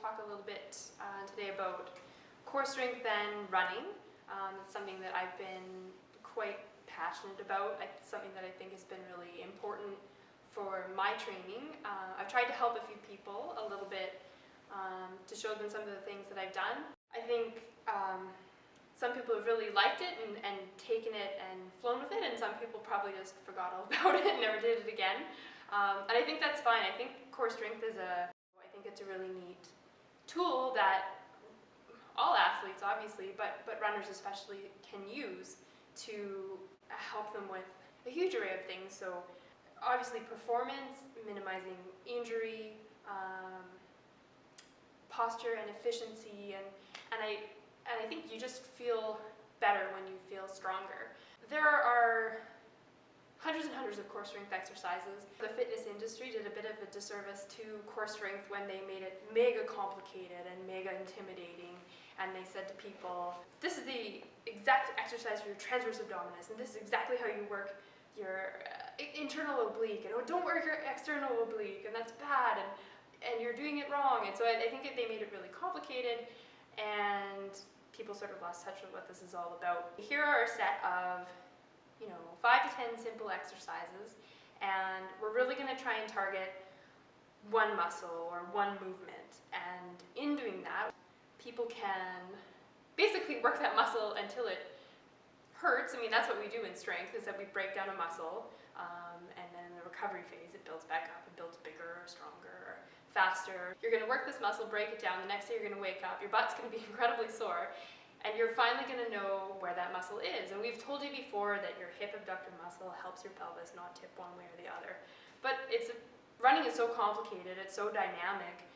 talk a little bit today about core strength and running. It's something that I've been quite passionate about. It's something that I think has been really important for my training. I've tried to help a few people a little bit to show them some of the things that I've done. I think some people have really liked it and taken it and flown with it, and some people probably just forgot all about it and never did it again. And I think that's fine. I think core strength is I think it's a really neat tool that all athletes obviously, but runners especially, can use to help them with a huge array of things. So obviously performance, minimizing injury, posture and efficiency, and I think you just feel better when you feel stronger. There are hundreds and hundreds of core strength exercises. The fitness industry did a bit of a disservice to core strength when they made it mega complicated and mega intimidating, and they said to people, this is the exact exercise for your transverse abdominis, and this is exactly how you work your internal oblique, and oh, don't work your external oblique, and that's bad, and you're doing it wrong. And so I think they made it really complicated, and people sort of lost touch with what this is all about. Here are a set of 5 to 10 simple exercises, and we're really going to try and target one muscle or one movement. And in doing that, people can basically work that muscle until it hurts. I mean, that's what we do in strength, is that we break down a muscle, and then in the recovery phase, it builds back up, it builds bigger or stronger or faster. You're going to work this muscle, break it down, the next day you're going to wake up, your butt's going to be incredibly sore, and you're finally going to know where that muscle is. And we've told you before that your hip abductor muscle helps your pelvis not tip one way or the other. But running is so complicated, it's so dynamic.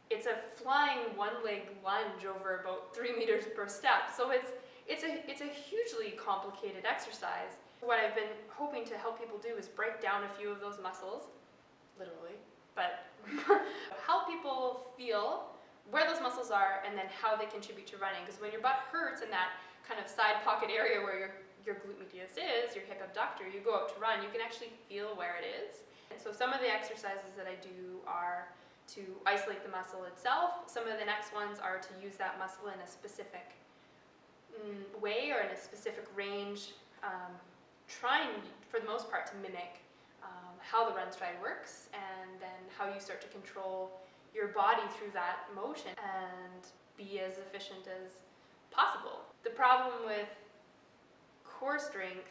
It's a flying one-leg lunge over about 3 meters per step. So it's a hugely complicated exercise. What I've been hoping to help people do is break down a few of those muscles, literally, but help people feel where those muscles are, and then how they contribute to running. Because when your butt hurts in that kind of side pocket area where your glute medius is, your hip abductor, you go out to run, you can actually feel where it is. And so some of the exercises that I do are to isolate the muscle itself. Some of the next ones are to use that muscle in a specific way or in a specific range, trying for the most part to mimic how the run stride works, and then how you start to control your body through that motion and be as efficient as possible. The problem with core strength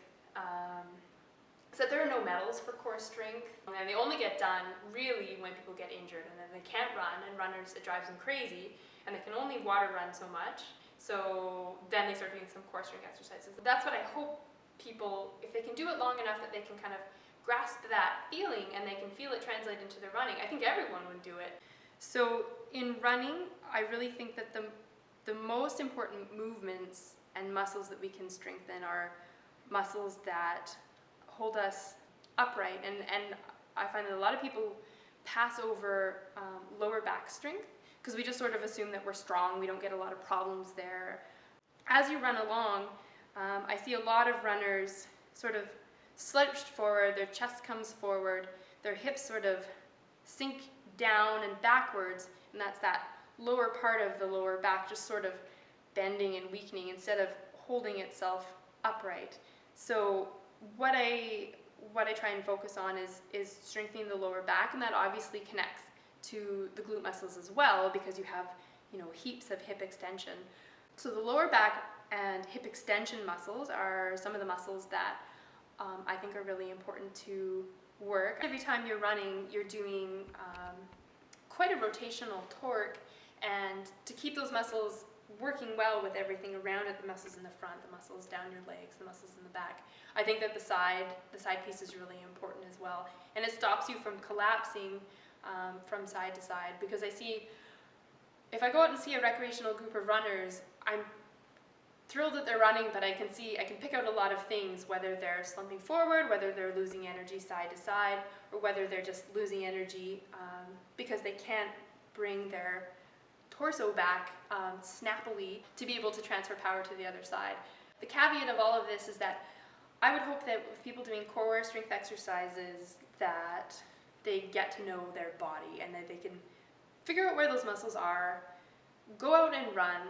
is that there are no medals for core strength, and they only get done really when people get injured, and then they can't run, and runners, it drives them crazy, and they can only water run so much, so then they start doing some core strength exercises. That's what I hope people, if they can do it long enough that they can kind of grasp that feeling and they can feel it translate into their running, I think everyone would do it. So in running, I really think that the most important movements and muscles that we can strengthen are muscles that hold us upright. And I find that a lot of people pass over lower back strength because we just sort of assume that we're strong, we don't get a lot of problems there. As you run along, I see a lot of runners sort of slouched forward, their chest comes forward, their hips sort of sink down and backwards, and that's that lower part of the lower back just sort of bending and weakening instead of holding itself upright. So what I try and focus on is strengthening the lower back, and that obviously connects to the glute muscles as well, because you have heaps of hip extension. So the lower back and hip extension muscles are some of the muscles that I think are really important to work. Every time you're running, you're doing quite a rotational torque, and to keep those muscles working well with everything around it, the muscles in the front, the muscles down your legs, the muscles in the back, I think that the side piece is really important as well, and it stops you from collapsing from side to side. Because I see, if I go out and see a recreational group of runners, I'm thrilled that they're running, but I can pick out a lot of things, whether they're slumping forward, whether they're losing energy side to side, or whether they're just losing energy because they can't bring their torso back snappily to be able to transfer power to the other side. The caveat of all of this is that I would hope that with people doing core strength exercises that they get to know their body, and that they can figure out where those muscles are, go out and run,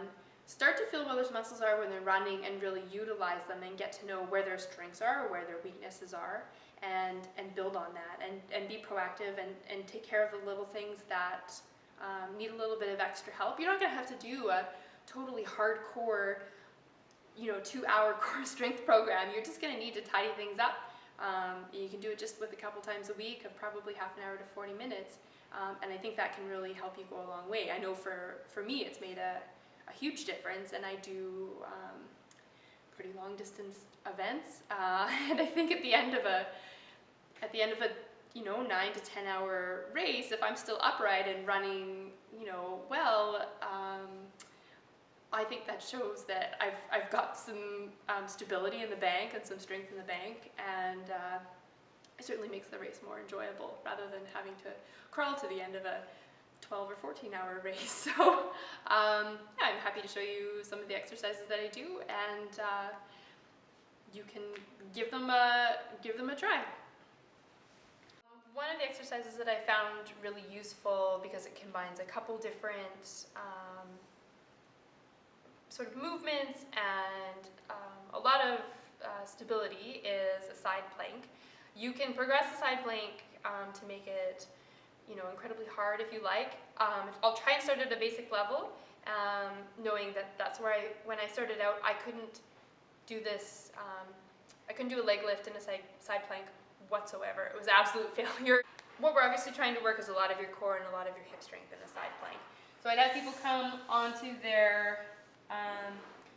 start to feel where those muscles are when they're running and really utilize them and get to know where their strengths are or where their weaknesses are, and build on that and be proactive and take care of the little things that need a little bit of extra help. You're not going to have to do a totally hardcore 2-hour core strength program. You're just going to need to tidy things up. You can do it just with a couple times a week of probably half an hour to 40 minutes. And I think that can really help you go a long way. I know for me it's made a huge difference, and I do pretty long distance events. And I think at the end of a 9 to 10 hour race, if I'm still upright and running well, I think that shows that I've got some stability in the bank and some strength in the bank, and it certainly makes the race more enjoyable rather than having to crawl to the end of a 12 or 14 hour race. So yeah, I'm happy to show you some of the exercises that I do, and you can give them a try. One of the exercises that I found really useful, because it combines a couple different sort of movements and a lot of stability, is a side plank. You can progress the side plank to make it incredibly hard if you like. I'll try and start at a basic level, knowing that that's where when I started out, I couldn't do this, I couldn't do a leg lift and a side plank whatsoever. It was absolute failure. What we're obviously trying to work is a lot of your core and a lot of your hip strength in a side plank. So I'd have people come onto their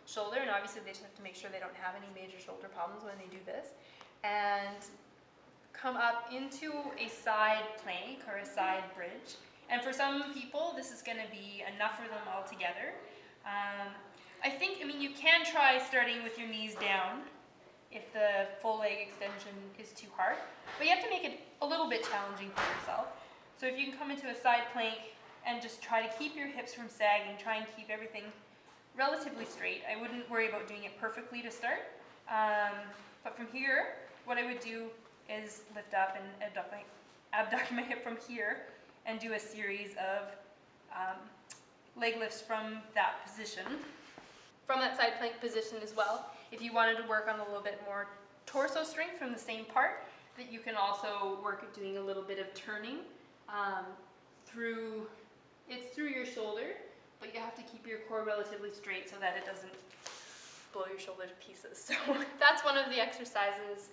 shoulder, and obviously they just have to make sure they don't have any major shoulder problems when they do this, and come up into a side plank or a side bridge. And for some people, this is going to be enough for them altogether. I mean, you can try starting with your knees down if the full leg extension is too hard, but you have to make it a little bit challenging for yourself. So if you can come into a side plank and just try to keep your hips from sagging, try and keep everything relatively straight. I wouldn't worry about doing it perfectly to start, but from here, what I would do is lift up and abduct my hip from here and do a series of leg lifts from that position. From that side plank position as well, if you wanted to work on a little bit more torso strength from the same part, that you can also work at doing a little bit of turning through your shoulder, but you have to keep your core relatively straight so that it doesn't blow your shoulder to pieces. So that's one of the exercises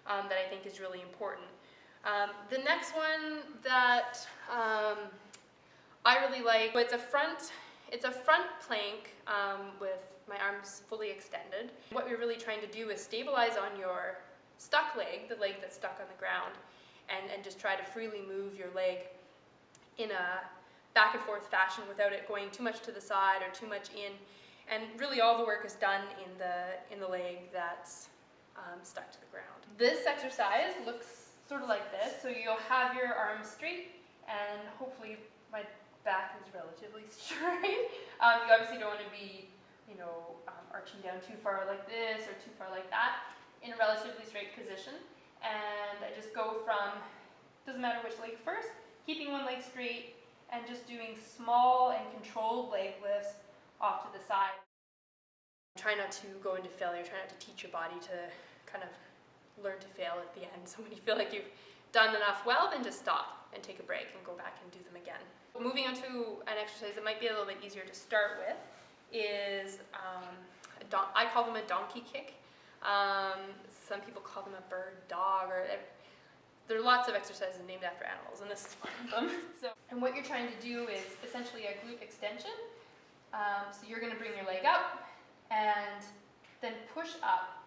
that I think is really important. The next one that I really like, it's a front plank with my arms fully extended. What we're really trying to do is stabilize on your stuck leg, the leg that's stuck on the ground, and just try to freely move your leg in a back and forth fashion without it going too much to the side or too much in. And really all the work is done in the leg that's stuck to the ground. This exercise looks sort of like this. So you'll have your arms straight, and hopefully my back is relatively straight. You obviously don't want to be, arching down too far like this or too far like that. In a relatively straight position, and I just go from, doesn't matter which leg first, keeping one leg straight and just doing small and controlled leg lifts off to the side. Try not to go into failure, try not to teach your body to kind of learn to fail at the end. So when you feel like you've done enough well, then just stop and take a break and go back and do them again. Moving on to an exercise that might be a little bit easier to start with is, I call them a donkey kick. Some people call them a bird dog, or there are lots of exercises named after animals, and this is one of them. And what you're trying to do is essentially a glute extension. So you're going to bring your leg up and then push up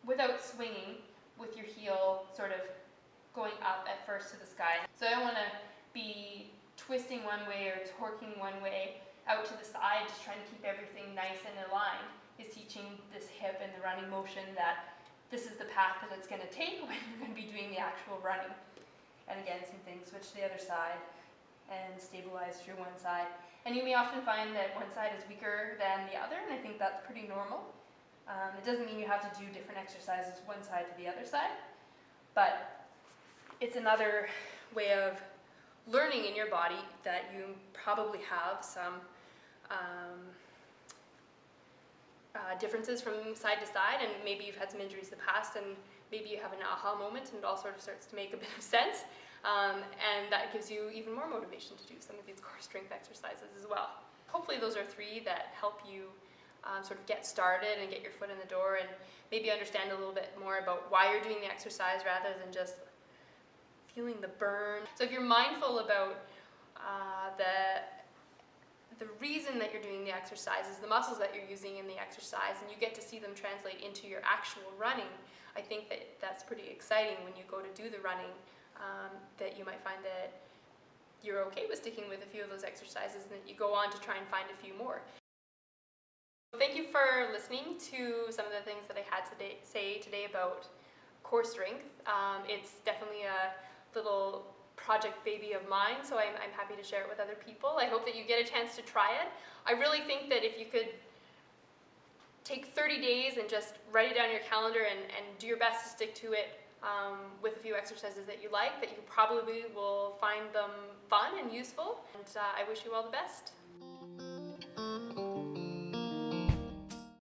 without swinging, with your heel sort of going up at first to the sky. So I don't want to be twisting one way or torquing one way out to the side, just trying to keep everything nice and aligned, is teaching this hip and the running motion that this is the path that it's going to take when you're going to be doing the actual running. And again, same thing, switch to the other side and stabilize through one side. And you may often find that one side is weaker than the other, and I think that's pretty normal. It doesn't mean you have to do different exercises one side to the other side, but it's another way of learning in your body that you probably have some differences from side to side, and maybe you've had some injuries in the past, and maybe you have an aha moment and it all sort of starts to make a bit of sense, and that gives you even more motivation to do some of these core strength exercises as well. Hopefully those are 3 that help you sort of get started and get your foot in the door and maybe understand a little bit more about why you're doing the exercise rather than just feeling the burn. So if you're mindful about the reason that you're doing the exercises, the muscles that you're using in the exercise, and you get to see them translate into your actual running, I think that that's pretty exciting when you go to do the running, that you might find that you're okay with sticking with a few of those exercises and that you go on to try and find a few more. Thank you for listening to some of the things that I had to say today about core strength. It's definitely a little project baby of mine, so I'm happy to share it with other people. I hope that you get a chance to try it. I really think that if you could take 30 days and just write it down in your calendar and do your best to stick to it with a few exercises that you like, that you probably will find them fun and useful. And I wish you all the best.